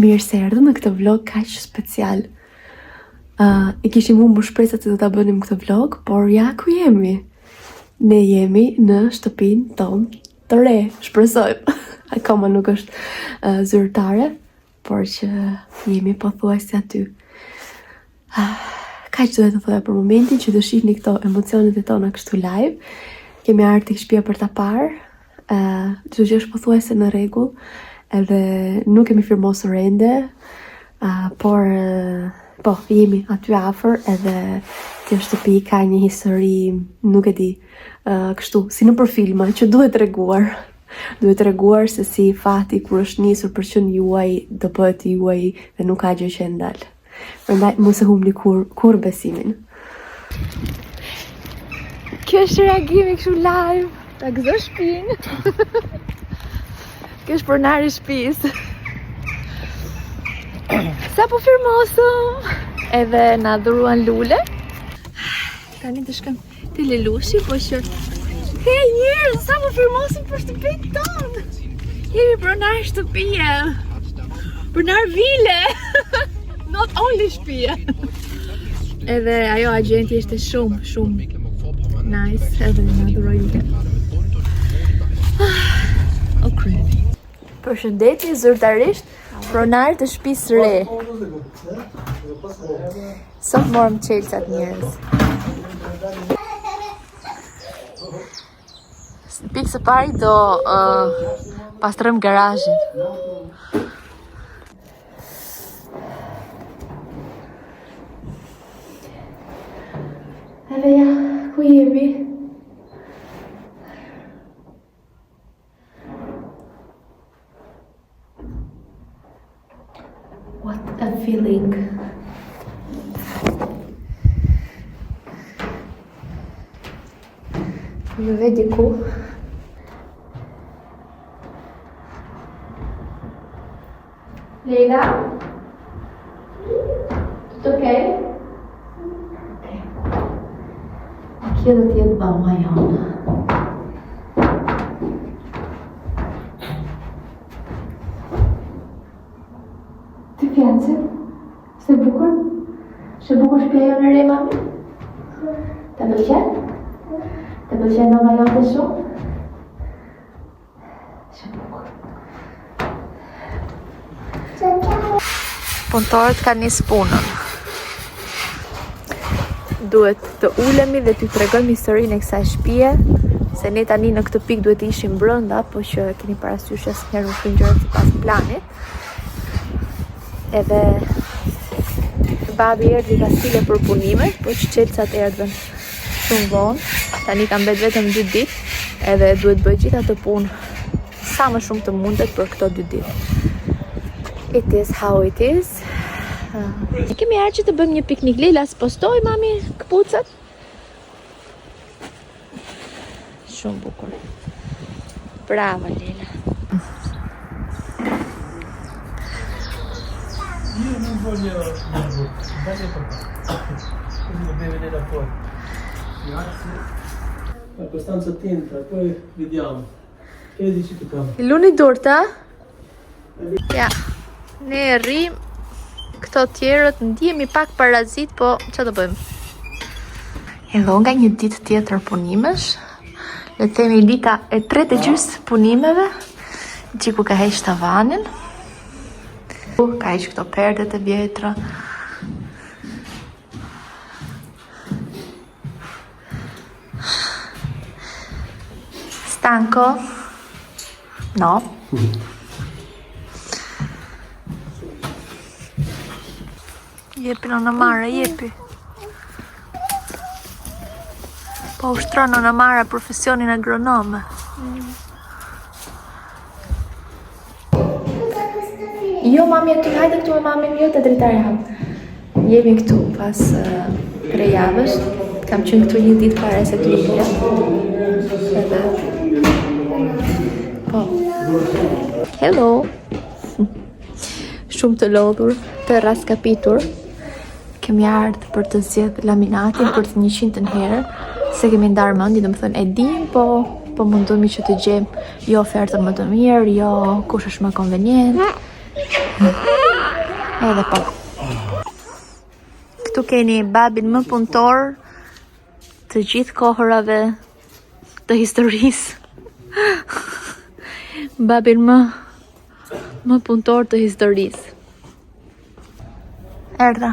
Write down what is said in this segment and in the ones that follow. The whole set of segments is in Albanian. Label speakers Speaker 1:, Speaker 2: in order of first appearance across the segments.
Speaker 1: Mirë se erdhë në këtë vlog kaq special. I kishim humbur shpresat se do ta bënim këtë vlog, por ja ku jemi. Ne jemi në shtëpinë tonë të re, shpresojmë. Akoma nuk është zyrtare, por që jemi pothuajse aty. Kaq do të thoya për momentin që do shihni këto emocionet e tona kështu live. Kemi ardhur tek shtëpia për ta parë. Çdo gjë është pothuajse në rregull. Edhe nuk kemi firmosur ende, por po, jemi aty afër edhe kjo shtëpi ka një histori, nuk e di, kështu, si në për filma, që duhet treguar. Duhet treguar se si fati kur është nisur për qenë juaj, do bëhet juaj dhe nuk ka gjë që ndal. Prandaj mos e humbni kur besimin. Kjo është reagimi kështu live, ta gëzo shtëpinë. Kjo është pronari i shtëpisë. Sa po firmosëm, edhe na dhuruan lule. Tani të shkojmë te Lelushi, po që hey njerëz, sa po firmosëm për shtëpinë tonë. Jemi pronar shtëpie. Pronar vile. Not only shtëpie. Edhe ajo agenti ishte shumë nice, edhe na dhuroi lule. Okay. Përshëndetje zyrtarisht, pronar të shtëpisë re. Sot morëm çelçat njerëz. Pikë së pari do pastrojmë garazhin. Edhe ja, ku jemi? What a feeling. Më vedi ku? Leila? Tutto ok? Ok. Kjo do t'jetë bama jona. Ti piace? Se bukur? Se bukur shtëpia jonë e re, mami? Të pëlqen? Të pëlqen mama jote shumë? Se bukur. Punëtorët kanë nisë punën. Duhet të ulemi dhe t'ju tregojmë historinë e kësaj shtëpie, se ne tani në këtë pikë duhet të ishim brenda, po që keni parasysh asnjëherë nuk shkojnë gjërat sipas planit. Edhe babi erdhi ka stile për punimet, po që çelçat erdhën shumë vonë. Tani kam mbet vetëm 2 ditë, edhe duhet bëj gjithë atë punë sa më shumë të mundet për këto 2 ditë. It is how it is. Kemi ardhur që të bëjmë një piknik. Leila, s'postoj mami këpucët? Shumë bukur. Brava Leila.
Speaker 2: Io non voglio dare papà. Quindi dobbiamo vedere fuori. Grazie. Abbastanza attenta, poi vediamo. Che dici tu, Cam?
Speaker 1: Luni durta? Ja. Ne rrim. Këto tjerët ndihemi pak parazit, po çfarë do bëjmë? Hello nga një ditë tjetër punimesh. Le të themi dita e 3:30 punimeve. Gjiku ka heq tavanin. Ka heq këto perdet e vjetra. Stanco? No. Jepi në mare, jepi. Po ushtronë në mare profesionin agronome. Jo, mami, aty hajde këtu me mamin, jo të dritare ham. Jemi këtu pas 3 javësh. Kam qenë këtu një ditë para se të lindja. Edhe... Po. Hello. Shumë të lodhur, të raskapitur. Kemi ardhur për të zgjedh laminatin për të 100-ën herë, se kemi ndarë mendin, domethënë e dim, po mundemi që të gjejmë jo ofertën më të mirë, jo kush është më konvenient.
Speaker 3: Edhe po. Këtu keni babin më punëtor të gjithë kohërave të historisë. Babin më punëtor të historisë. Erdha.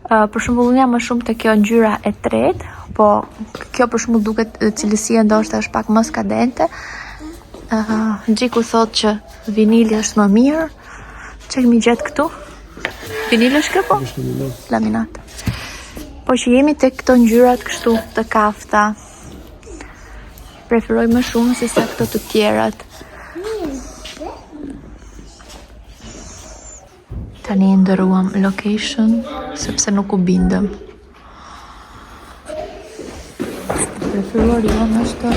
Speaker 3: Për shembull unë jam më shumë te kjo ngjyra e tretë, po kjo për shembull duket cilësia ndoshta është pak më skadente. Gjiku thot që vinili është më mirë. Çe kemi gjetë këtu? Vinili është kjo po? Laminat. Po që jemi te këto ngjyrat kështu të kafta. Preferoj më shumë se sa këto të tjerat. Tani ndëruam location sepse nuk u bindëm. Preferuar jam është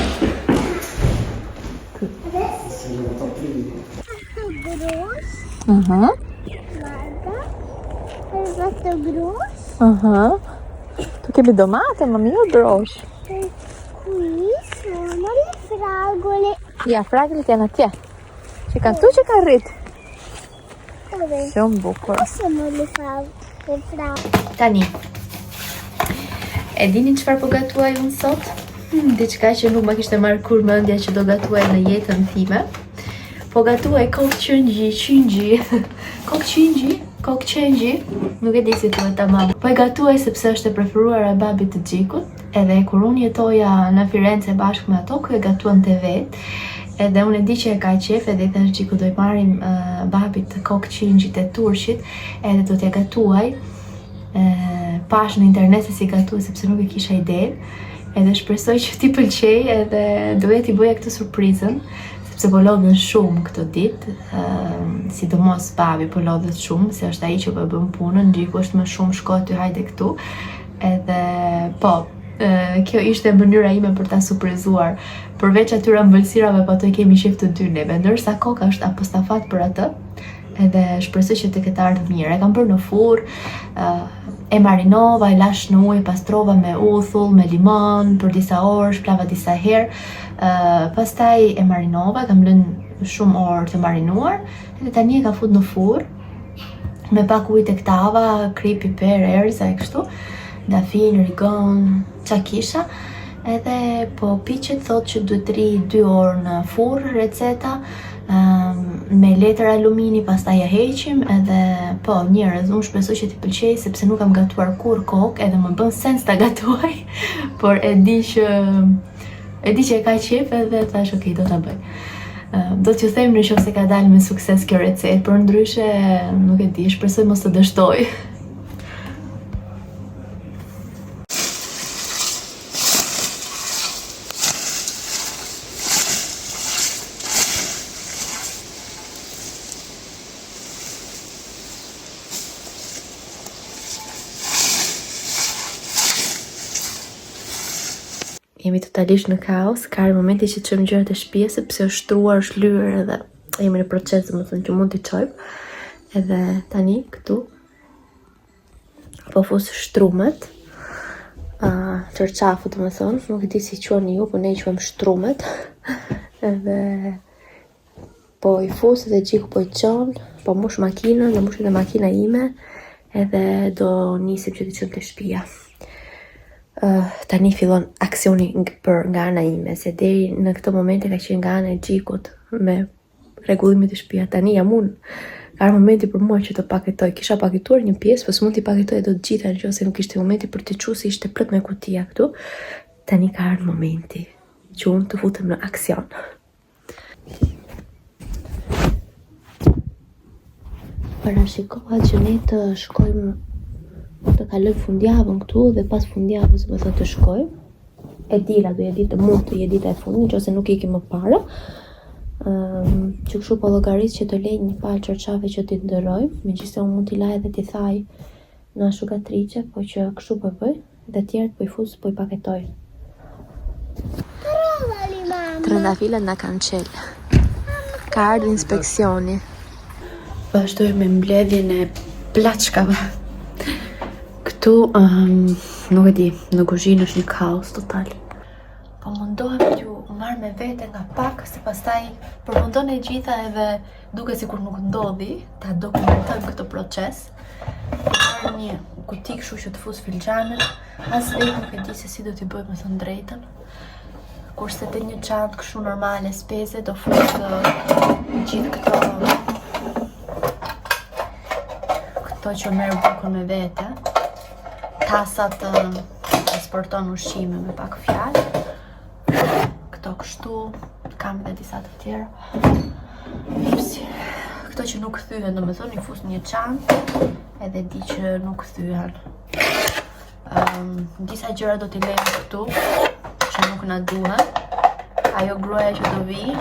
Speaker 3: Tu kemi domate, ma mio brosh.
Speaker 4: Qui sono le fragole.
Speaker 3: Ja, fragelet janë atje. Që kanë tu që kanë rrit.
Speaker 4: Dove?
Speaker 3: Shumë bukur.
Speaker 4: Sono le fragole.
Speaker 3: Tani. E dini çfarë po gatuaj unë sot? Diçka që nuk më kishte marrë kur mendja që do gatuaj në jetën time. Po gatuaj kokë qëngji. Kokë qëngji, nuk e di si thuhet tamam. Po e gatuaj sepse është e preferuara e babit të Xhikut, edhe kur unë jetoja në Firenze bashkë me ato, ku e gatuante vetë. Edhe unë e di që e ka qef, edhe i thash Xhiku do i marrim babit kokë qëngjit e turqit, edhe do t'ja gatuaj. Pash në internet se si gatuaj sepse nuk e kisha ide. Edhe shpresoj që ti pëlqej, edhe duhet i bëja këtë surprizën. Sepse po lodhen shumë këto ditë, sidomos babi po lodhet shumë, se është ai që po bën punën, Gjiku është më shumë shko ty hajde këtu. Edhe po, kjo ishte mënyra ime për ta surprizuar. Përveç atyre ëmbëlsirave, po ato i kemi qef të dy neve, ndërsa koka është apostafat për atë. Edhe shpresoj që të ketë ardhur mirë. E kam bërë në furr, e marinova, e lash në ujë, pastrova me uthull, me limon për disa orë, shplava disa herë. Pastaj e marinova, kam lënë shumë orë të marinuar, edhe tani e ka fut në furr me pak ujë tek tava, kri, piper, erza e kështu, dafin, rigon, qa kisha. Edhe po piqet thot që duhet rri 2 orë në furr, receta, me letër alumini, pastaj ja heqim, edhe po njerëz, unë shpresoj që t'i pëlqej sepse nuk kam gatuar kur kokë, edhe më bën sens ta gatuaj, por e di që e ka qef edhe thash ok, do ta bëj. Do t'ju them nëse ka dalë me sukses kjo recetë, por ndryshe nuk e di, shpresoj mos të dështoj. Jemi totalisht në kaos, ka arë momenti që të qëmë gjërat e shtëpisë sepse është shtruar, është lyrë edhe jemi në proces, domethënë që mund t'i çojmë. Edhe tani këtu po fus shtrumet, çerçafu domethënë, nuk e di si quani ju, po ne i quajmë shtrumet. Edhe po i fus edhe Gjiku po i çon, po mbush makinën, do mbush edhe makina ime, edhe do nisim që të çojmë te shtëpia. Tani fillon aksioni nga ana ime, se deri në këtë moment e ka qenë nga ana e Gjikut me rregullimin e shtëpia. Tani jam unë. Ka momenti për mua që të paketoj. Kisha paketuar një pjesë, po s'mund t'i paketoj do të gjitha nëse nuk ishte momenti për t'i çuar, se ishte plot me kutia këtu. Tani ka ardhur momenti që unë të futem në aksion. Parashikoha që ne të shkojmë të kalojmë fundjavën këtu dhe pas fundjavës do të shkojmë. E dila do jetë ditë mund të jetë dita e fundit, nëse nuk ikim më parë. Që kështu po llogaris që të lej një palë çorçave që t'i ndërojmë, megjithëse unë mund t'i laj edhe t'i thaj në ashugatrice, po që kështu po bëj, dhe tjerët po i fus, po i paketoj. Trëndafilat na kanë qel. Ka ardhur inspeksioni. Vazhdoj me mbledhjen e plaçkave. Këtu, nuk e di, në kuzhinë është një kaos total. Po mundohem t'ju marrë me vete nga pak, se pastaj përfundon e gjitha edhe duke sikur nuk ndodhi, ta dokumentojmë këtë proces. Marrë një kuti kështu që të fus filxhanën, as vetë nuk e di se si do t'i bëj me thënë drejtën. Kurse te një çantë kështu normale speze do fus gjithë këto që merr bukën me vete. Tasat transporton ushqime me pak fjalë. Këto kështu, kam dhe disa të tjera. Këto që nuk thyhen, domethënë i fus një çantë edhe di që nuk thyhen. Disa gjëra do t'i lejmë këtu që nuk na duhen. Ajo gruaja që do vi,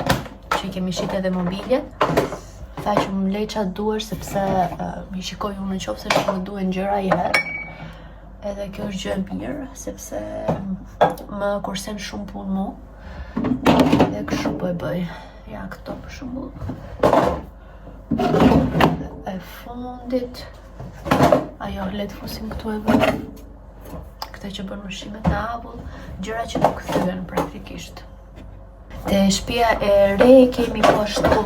Speaker 3: që i kemi shit edhe mobiljet, tha që më lej çfarë duhesh sepse i shikoj unë nëse nuk më duhen gjëra i herë. Edhe kjo është gjë e mirë sepse më kursen shumë punë mu. Edhe kështu po e bëj. Ja këto për shembull. E fundit. Ajo le të fusim këtu edhe. Këto që bën ushqimet në avull, gjëra që nuk thyen praktikisht. Te shtëpia e re kemi po ashtu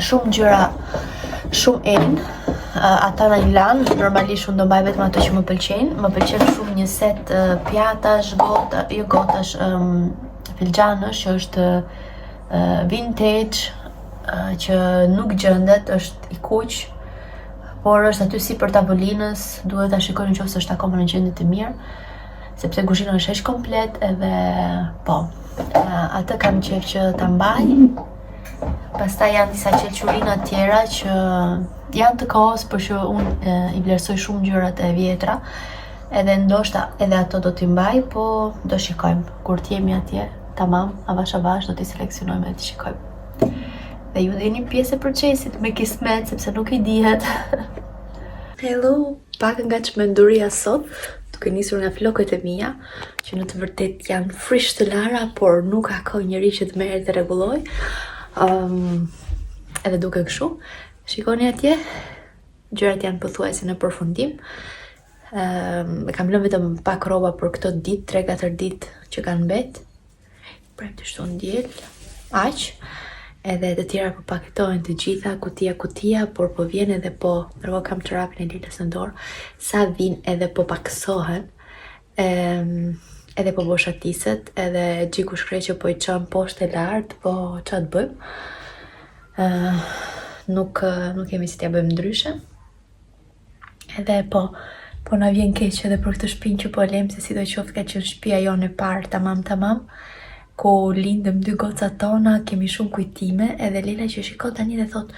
Speaker 3: shumë gjëra, shumë enë. Ata në lan, normalisht unë do mbaj vetëm ato që më pëlqejnë. Më pëlqen shumë një set pjatash, gotash, filxhanësh që është vintage, që nuk gjendet, është i kuq, por është aty si për tavolinës, duhet ta shikoni nëse është akoma në gjendje të mirë, sepse kuzhina është aq komplet edhe po. Atë kam qejf që ta mbaj. Pastaj janë disa qelçurina tjera që janë të kohës, por që unë i vlerësoj shumë gjërat e vjetra, edhe ndoshta edhe ato do t'i mbaj, po do shikojmë. Kur t'jemi atje, tamam, avash do t'i seleksionojmë dhe t'i shikojmë. Dhe ju dhe jeni pjesë e procesit me kismet, sepse nuk i dihet. Hello, pak nga çmenduria sot, duke nisur nga flokët e mia, që në të vërtet janë frish të lara, por nuk ka kohë njëri që të merret të rregulloj. Edhe duke kështu, shikoni atje, gjërat janë pothuajse në përfundim. Kam lënë vetëm pak rroba për këto ditë, 3-4 ditë që kanë mbet. Prap të shton diel, aq. Edhe të tjera po paketohen të gjitha, kutia, por po vjen edhe po, ndërkohë kam çorapin e Lilës në dorë, sa vin edhe po paksohen. Edhe po boshatiset, edhe gjiku shkreqe po i çon poshtë e lartë, po ç'a të bëjmë? Nuk kemi si t'ja bëjmë ndryshe. Edhe po na vjen keq edhe për këtë shtëpinë që po lem, se sidoqoftë ka qenë shtëpia jonë e parë tamam, ku lindëm 2 gocat tona, kemi shumë kujtime, edhe Lela që shikon tani dhe thot,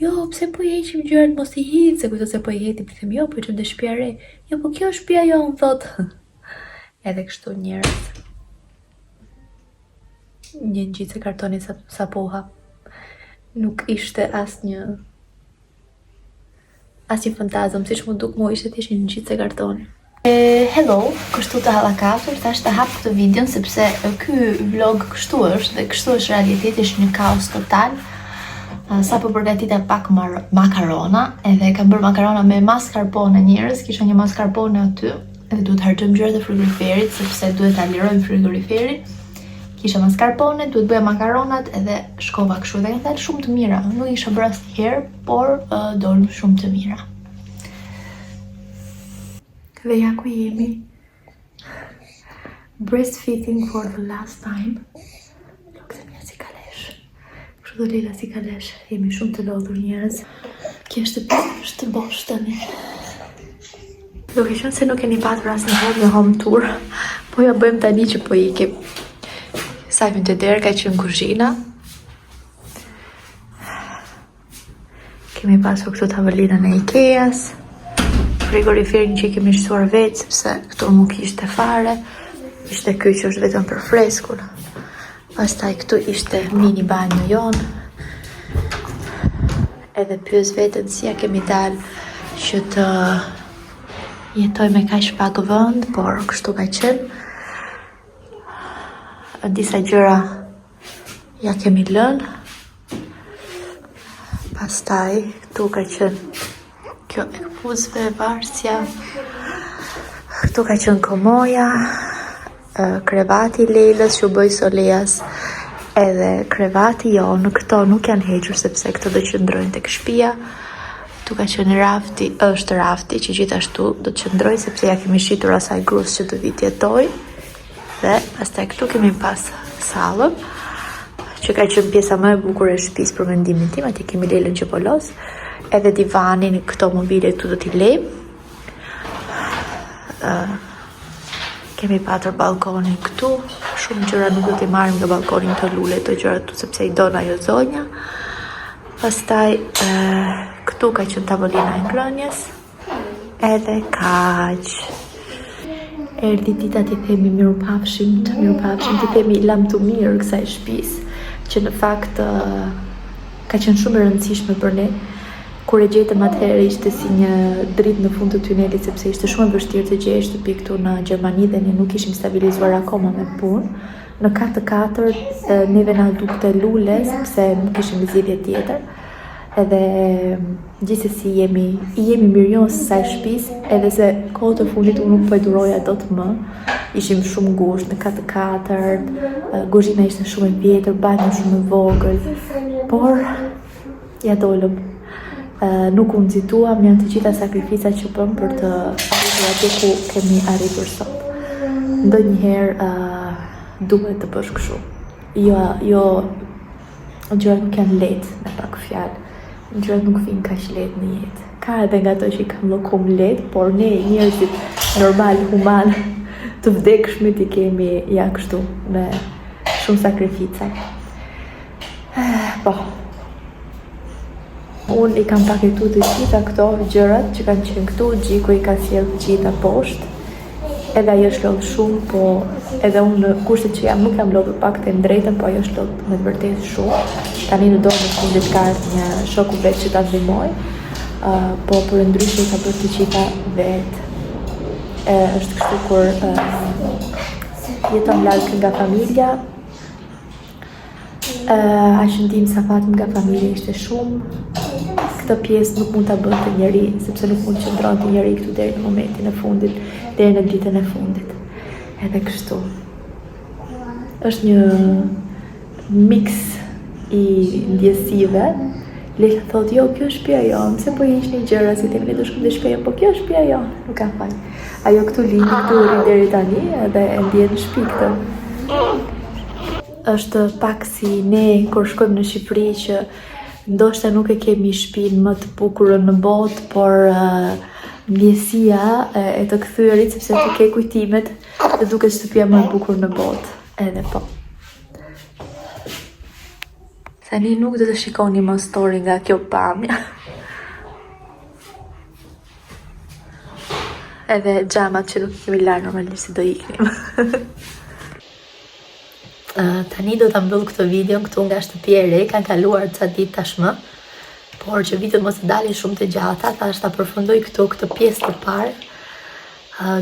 Speaker 3: jo, pse po i heqim gjërat, mos i hiq, se kujto se po i heqim, them, jo, po i çojmë te shtëpia re. Jo, po kjo është shtëpia jonë, thot. Edhe kështu njerëz. Një ngjitse kartoni sa po ha. Nuk ishte asnjë fantazëm, siç më duk mua ishte thjesht një ngjitse kartoni. Hello, kështu të hallakatur, thash të hap këtë videon sepse ky vlog kështu është dhe kështu është realiteti, është një kaos total. Sa po përgatita pak makarona, edhe kam bërë makarona me mascarpone njerëz, kisha një mascarpone aty, edhe duhet harxojmë gjërat e frigoriferit sepse duhet ta lirojmë frigoriferin. Kisha mascarpone, duhet bëja makaronat edhe shkova kështu dhe kanë dalë shumë të mira. Nuk isha bërë asnjëherë, por dolën shumë të mira. Dhe ja ku jemi. Breastfeeding for the last time. Lukse mja si kalesh. Kështu do Lela si kalesh. Jemi shumë të lodhur njerëz. Kjo është të bosh tani. Duke qenë se nuk keni patur asnjëherë një home tour, po ja bëjmë tani që po ikim. Sajmë të derë ka qenë kuzhina. Kemi pasur këtu tavolinën e Ikeas. Frigoriferin që i kemi shtuar vetë, sepse këtu nuk ishte fare. Ishte ky që është vetëm për freskun. Pastaj këtu ishte mini banjo jonë. Edhe pyes veten si ja kemi dalë që të jetoj me kaq pak vend, por kështu ka qenë. Disa gjëra ja kemi lënë. Pastaj këtu ka qenë kjo e këpuzve, varsja. Këtu ka qenë komoja. krevati Lelës që u bëj Soleas edhe krevati jonë, këto nuk janë hequr sepse këto do qëndrojnë tek shtëpia. Tu ka qenë rafti, është rafti që gjithashtu do të qëndrojë sepse ja kemi shitur asaj grus që do vit jetoj. Dhe pastaj këtu kemi pas sallën, që ka qenë pjesa më e bukur e shtëpisë për mendimin tim, aty kemi Lelën që polos, edhe divanin, këto mobile këtu do t'i lejmë. Kemi patër balkonin këtu, shumë gjëra nuk do t'i marrim nga balkonin të lule të gjëra këtu sepse i don ajo zonja. Pastaj këtu ka qenë tavolina e ngrënjes, edhe kaq. Erdhi dita t'i themi mirupafshim, t'i themi lam të mirë kësaj shtëpisë, që në fakt ka qenë shumë e rëndësishme për ne. Kur e gjetëm atëherë ishte si një dritë në fund të tunelit sepse ishte shumë e vështirë të gjejë shtëpi këtu në Gjermani dhe ne nuk ishim stabilizuar akoma me punë. Në 4-4 neve na dukte lule sepse nuk ishim zgjidhje tjetër. Edhe gjithsesi jemi mirënjohës së saj shtëpisë, edhe se kohët e fundit unë nuk po e duroja dot më. Ishim shumë ngushtë në 4-4, kuzhina ishte shumë e vjetër, banjo shumë e vogël, por ja dolëm. Nuk u nxituam, janë të gjitha sakrificat që bëm për të arritur aty ku kemi arritur sot. Ndonjëherë duhet të bësh kështu. Jo, gjërat nuk janë lehtë me pak fjalë. Gjërat nuk vijnë kaq lehtë në jetë. Ka edhe nga ato që kanë llokum lehtë, por ne njerëzit normal, human, të vdekshmit i kemi ja kështu me shumë sakrifica. Po. Unë i kam paketu të gjitha këto gjërat që kanë qenë këtu, Gjiko i ka sjell të gjitha poshtë, edhe ajo është lodhë shumë, po edhe unë në kushtet që jam nuk jam lodhur pak të drejtën, po ajo është lodhë me të vërtetë shumë. Tani në dorë në fundit ka një shoku vetë që ta ndihmoj, po për ndryshe ka bërë të gjitha vetë. Është kështu kur jeton larg nga familja, ashëndim sa fatim nga familja ishte shumë. Këtë pjesë nuk mund ta bënte njeri, sepse nuk mund të qëndronte njeri këtu deri në momentin e fundit, deri në ditën e fundit. Edhe kështu. Është një mix i ndjesive. Lehtë thotë, jo, kjo është shtëpia jonë, se po ishni gjëra si themi, ne do shkojmë në shtëpi jonë, po kjo është shtëpia jonë, nuk ka faj. Ajo këtu lindi, këtu rri deri tani, edhe e ndjen në shtëpi këtë. Është pak si ne kur shkojmë në Shqipëri që ndoshta nuk e kemi shtëpinë më të bukurën në botë, por ndjesia e të kthyerit sepse të ke kujtimet të duket shtëpia më e bukur në botë. Edhe po. Tani nuk do të shikoni më story nga kjo pamja. Edhe xhamat që nuk kemi larë normalisht si do iknim. Tani do ta mbyll këtë video këtu nga shtëpia e re, kanë kaluar ca ditë tashmë, por që videot mos të dalin shumë të gjata, thash ta përfundoj këtu këtë pjesë të parë,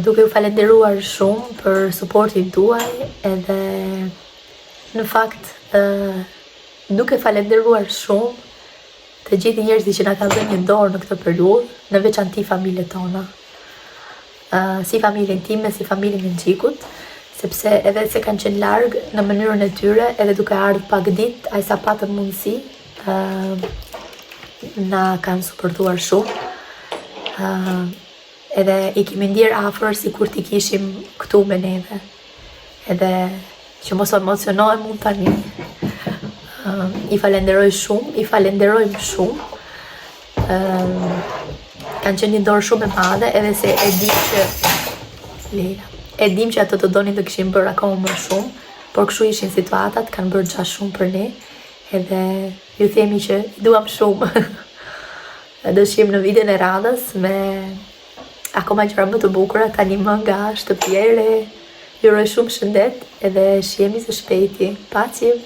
Speaker 3: duke ju falenderuar shumë për suportin tuaj, edhe në fakt duke falenderuar shumë të gjithë njerëzit që na kanë dhënë një dorë në këtë periudhë, në veçanti familjet tona. Si familjen time, si familjen e Gjikut, sepse edhe se kanë qenë larg në mënyrën e tyre, edhe duke ardhur pak ditë, ai sa patën mundësi, na kanë suportuar shumë. Edhe i kemi ndier afër sikur t'i kishim këtu me neve. Edhe që mos emocionohem unë tani. I falenderojmë shumë. Kanë qenë një dorë shumë e madhe, edhe se e dim që ato të donin të kishim bërë akoma më shumë, por kështu ishin situatat, kanë bërë gjatë shumë për ne, edhe ju themi që duam shumë. Do shihim në videon e radhës me akoma gjëra më të bukura tani më nga shtëpia e re. Ju uroj shumë shëndet edhe shihemi së shpejti. Paqim!